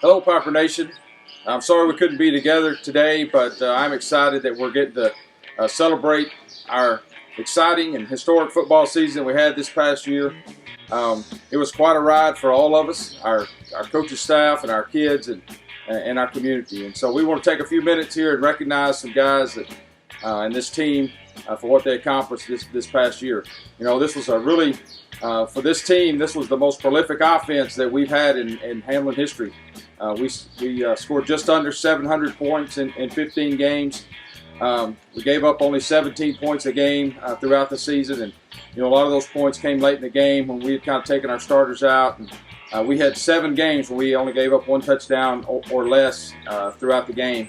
Hello, Piper Nation. I'm sorry we couldn't be together today, but I'm excited that we're getting to celebrate our exciting and historic football season we had this past year. It was quite a ride for all of us, our coaching staff and our kids and our community. And so we want to take a few minutes here and recognize some guys that and this team for what they accomplished this past year. You know, this was a really, for this team, this was the most prolific offense that we've had in Hamlin history. We scored just under 700 points in 15 games. We gave up only 17 points a game throughout the season, and a lot of those points came late in the game when we had kind of taken our starters out. And we had 7 games where we only gave up 1 touchdown or less throughout the game.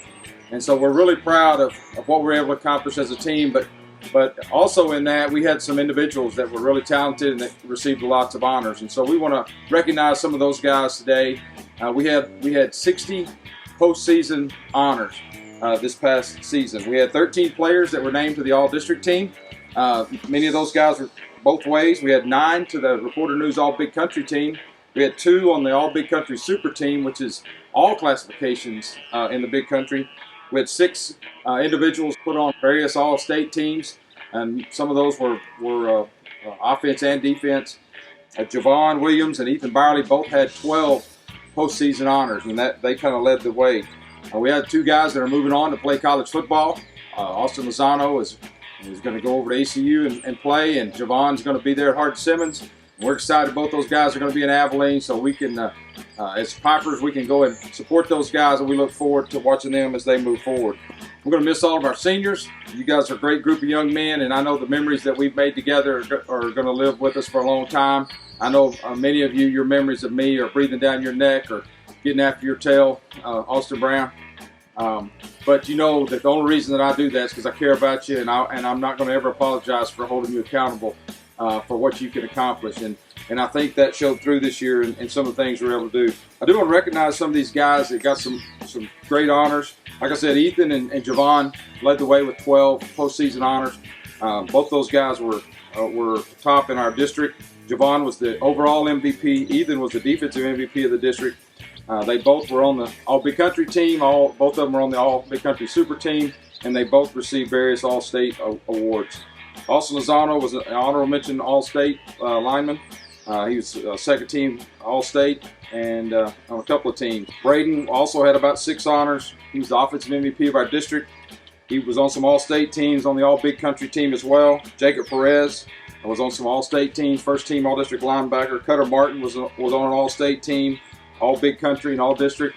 And so we're really proud of what we were able to accomplish as a team, but also in that we had some individuals that were really talented and that received lots of honors. And so we want to recognize some of those guys today. We had 60 postseason honors this past season. We had 13 players that were named to the All-District team. Many of those guys were both ways. We had 9 to the Reporter News All-Big Country team. We had 2 on the All-Big Country Super team, which is all classifications in the Big Country. We had 6 individuals put on various All-State teams, and some of those were offense and defense. Javon Williams and Ethan Byerly both had 12 postseason honors, and that they kind of led the way. We had 2 guys that are moving on to play college football. Austin Lozano is going to go over to ACU and play, and Javon's going to be there at Hart-Simmons. We're excited both those guys are going to be in Abilene, so we can, as Pipers, we can go and support those guys, and we look forward to watching them as they move forward. We're going to miss all of our seniors. You guys are a great group of young men, and I know the memories that we've made together are going to live with us for a long time. I know many of you, your memories of me are breathing down your neck or getting after your tail, Austin Brown. But you know that the only reason that I do that is because I care about you, and I'm not going to ever apologize for holding you accountable for what you can accomplish. And I think that showed through this year in some of the things we were able to do. I do want to recognize some of these guys that got some great honors. Like I said, Ethan and Javon led the way with 12 postseason honors. Both those guys were top in our district. Javon was the overall MVP. Ethan was the defensive MVP of the district. They both were on the All-Big Country team. Both of them were on the All-Big Country Super team, and they both received various All-State awards. Austin Lozano was an honorable mention All-State lineman. He was second team All-State and on a couple of teams. Braden also had about 6 honors. He was the offensive MVP of our district. He was on some All-State teams on the All-Big Country team as well. Jacob Perez was on some All-State teams, first team All-District linebacker. Cutter Martin was on an All-State team, All-Big Country and All-District.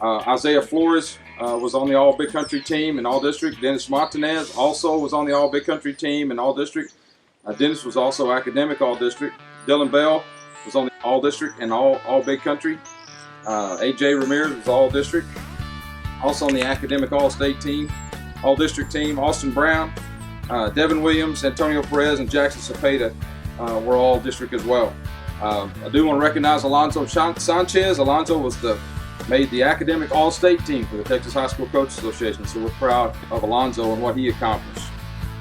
Isaiah Flores was on the All-Big Country team and All-District. Dennis Montanez also was on the All-Big Country team and All-District. Dennis was also academic All-District. Dylan Bell was on the All-District and All-Big Country. A.J. Ramirez was All-District. Also on the academic All-State team, All-District team. Austin Brown, Devin Williams, Antonio Perez, and Jackson Cepeda were All-District as well. I do want to recognize Alonzo Sanchez. Alonzo made the academic All-State team for the Texas High School Coaches Association, so we're proud of Alonzo and what he accomplished.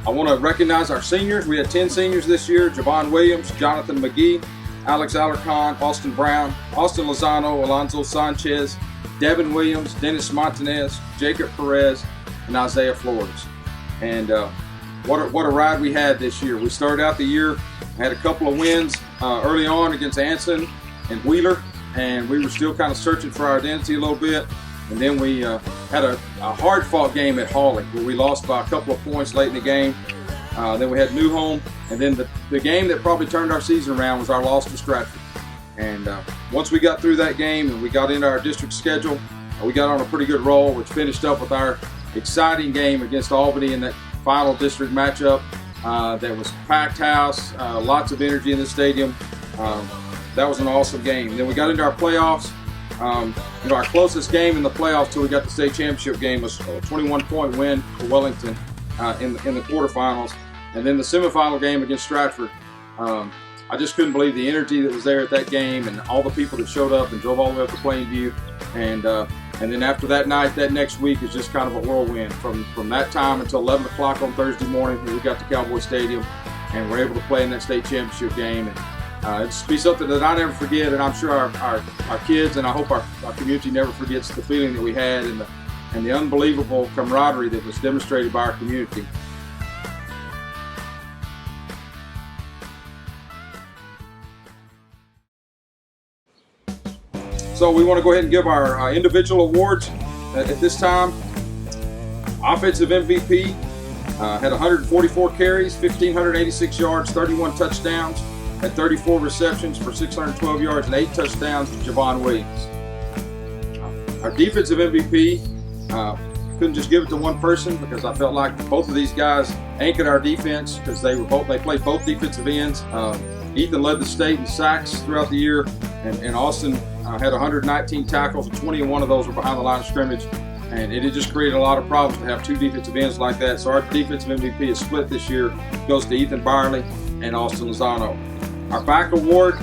I want to recognize our seniors. We had 10 seniors this year: Javon Williams, Jonathan McGee, Alex Alarcon, Austin Brown, Austin Lozano, Alonzo Sanchez, Devin Williams, Dennis Montanez, Jacob Perez, and Isaiah Flores. And what a ride we had this year. We started out the year, had a couple of wins early on against Anson and Wheeler, and we were still kind of searching for our identity a little bit. And then we had a hard-fought game at Hawley where we lost by a couple of points late in the game. Then we had Newhome, and then the game that probably turned our season around was our loss to Stratford. And once we got through that game and we got into our district schedule, we got on a pretty good roll, which finished up with our exciting game against Albany in that final district matchup. That was packed house, lots of energy in the stadium. That was an awesome game. Then we got into our playoffs. Our closest game in the playoffs till we got the state championship game was a 21-point win for Wellington in the quarterfinals. And then the semifinal game against Stratford, I just couldn't believe the energy that was there at that game and all the people that showed up and drove all the way up to Plainview. And then after that night, that next week is just kind of a whirlwind. From that time until 11 o'clock on Thursday morning, we got to Cowboy Stadium and were able to play in that state championship game. It's be something that I never forget, and I'm sure our kids, and I hope our community never forgets the feeling that we had and the unbelievable camaraderie that was demonstrated by our community. So we want to go ahead and give our individual awards at this time. Offensive MVP had 144 carries, 1,586 yards, 31 touchdowns, had 34 receptions for 612 yards and 8 touchdowns to Javon Williams. Our defensive MVP, couldn't just give it to one person because I felt like both of these guys anchored our defense because they played both defensive ends. Ethan led the state in sacks throughout the year, and Austin had 119 tackles, and 21 of those were behind the line of scrimmage. And it had just created a lot of problems to have two defensive ends like that. So our defensive MVP is split this year. It goes to Ethan Byerly and Austin Lozano. Our back award,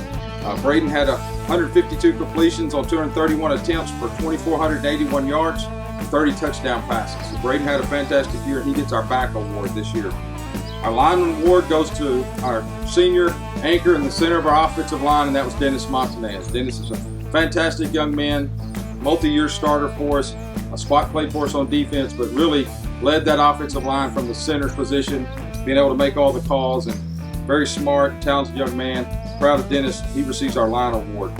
Braden had 152 completions on 231 attempts for 2,481 yards and 30 touchdown passes. So Braden had a fantastic year, and he gets our back award this year. Our lineman award goes to our senior anchor in the center of our offensive line, and that was Dennis Montanez. Dennis is a fantastic young man, multi-year starter for us, a spot play for us on defense, but really led that offensive line from the center position, being able to make all the calls, and very smart, talented young man. Proud of Dennis. He receives our line award.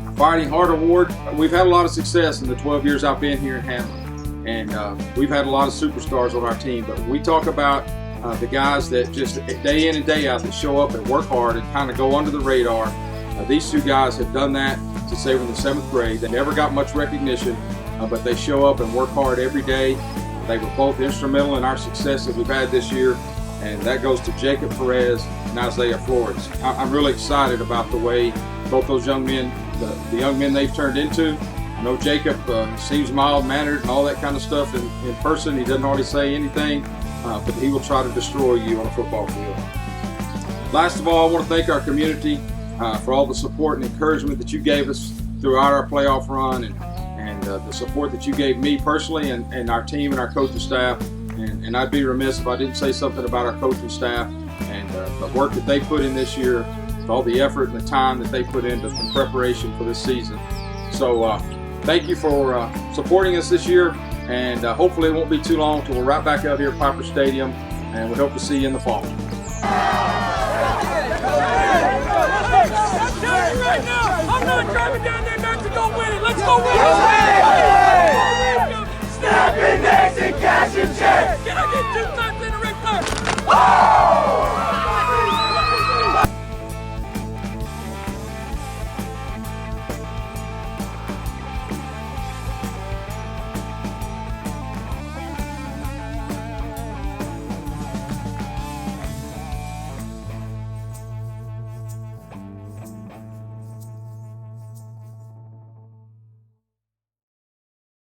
Our Fighting Heart award, we've had a lot of success in the 12 years I've been here in Hamlin, and we've had a lot of superstars on our team, but when we talk about the guys that just day in and day out that show up and work hard and kind of go under the radar, these two guys have done that since they were in the 7th grade. They never got much recognition, but they show up and work hard every day. They were both instrumental in our success that we've had this year, and that goes to Jacob Perez and Isaiah Flores. I'm really excited about the way both those young men, the young men they've turned into. I know Jacob seems mild-mannered and all that kind of stuff in person. He doesn't hardly say anything, but he will try to destroy you on a football field. Last of all, I want to thank our community for all the support and encouragement that you gave us throughout our playoff run, and the support that you gave me personally and our team and our coaching staff. And I'd be remiss if I didn't say something about our coaching staff and the work that they put in this year, all the effort and the time that they put into in preparation for this season. So thank you for supporting us this year, and hopefully it won't be too long until we're right back out here at Piper Stadium, and we hope to see you in the fall. Right now, I'm not driving down there not to go win it. Let's go win it! Snapping necks and cash and check. Can I get 2 times?